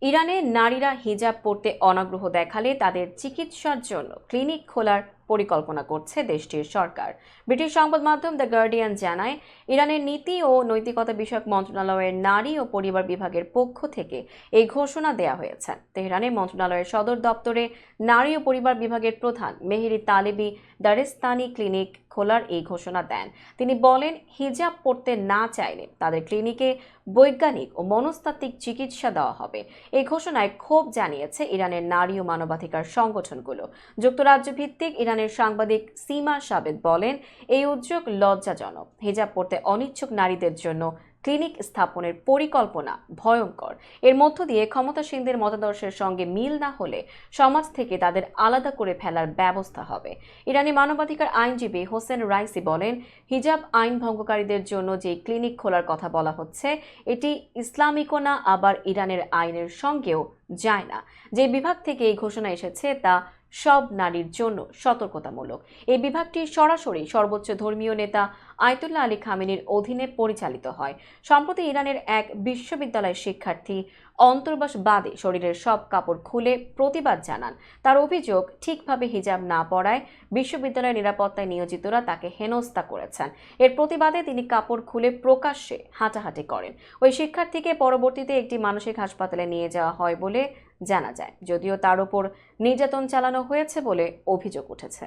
ইরানে নারীরা হিজাব পরতে অনাগ্রহ দেখালে তাদের চিকিৎসার জন্য ক্লিনিক খোলার পরিকল্পনা করছে দেশটির সরকার। ব্রিটিশ সংবাদ মাধ্যম দ্য গার্ডিয়ান জানায়, ইরানের নীতি ও নৈতিকতা বিষয়ক মন্ত্রণালয়ের নারী ও পরিবার বিভাগের পক্ষ থেকে এই ঘোষণা দেয়া হয়েছে। তেহরানে মন্ত্রণালয়ের সদর দপ্তরে নারী ও পরিবার বিভাগের প্রধান মেহেরি তালেবি দারেস্তানি ক্লিনিক খোলার এই ঘোষণা দেন। তিনি বলেন, হিজাব পরতে না চাইলে তাদের ক্লিনিকে বৈজ্ঞানিক ও মনস্তাত্ত্বিক চিকিৎসা দেওয়া হবে। এই ঘোষণায় ক্ষোভ জানিয়েছে ইরানের নারী ও মানবাধিকার সংগঠনগুলো। যুক্তরাজ্য ভিত্তিক ইরানের সাংবাদিক সীমা সাবেদ বলেন, এই উদ্যোগ লজ্জাজনক। হিজাব পরতে অনিচ্ছুক নারীদের জন্য ক্লিনিক স্থাপনের পরিকল্পনা ভয়ঙ্কর। এর মধ্য দিয়ে ক্ষমতাসীনদের মতাদর্শের সঙ্গে মিল না হলে সমাজ থেকে তাদের আলাদা করে ফেলার ব্যবস্থা হবে। ইরানি মানবাধিকার আইনজীবী হোসেন রাইসি বলেন, হিজাব আইন ভঙ্গকারীদের জন্য যে ক্লিনিক খোলার কথা বলা হচ্ছে, এটি ইসলামিকও না, আবার ইরানের আইনের সঙ্গেও যায় না। যে বিভাগ থেকে এই ঘোষণা এসেছে তা সব নারীর জন্য সতর্কতামূলক। এই বিভাগটি সরাসরি সর্বোচ্চ ধর্মীয় নেতা আয়াতুল্লাহ আলী খামেনির অধীনে পরিচালিত হয়। সম্প্রতি ইরানের এক বিশ্ববিদ্যালয়ের শিক্ষার্থী অন্তর্বাস বাদে শরীরের সব কাপড় খুলে প্রতিবাদ জানান। তার অভিযোগ, ঠিকভাবে হিজাব না পরায় বিশ্ববিদ্যালয়ের নিরাপত্তায় নিয়োজিতরা তাকে হেনস্থা করেছেন। এর প্রতিবাদে তিনি কাপড় খুলে প্রকাশ্যে হাঁটাহাঁটি করেন। ওই শিক্ষার্থীকে পরবর্তীতে একটি মানসিক হাসপাতালে নিয়ে যাওয়া হয় বলে জানা যায়, যদিও তার উপর নির্যাতন চালানো হয়েছে বলে অভিযোগ উঠেছে।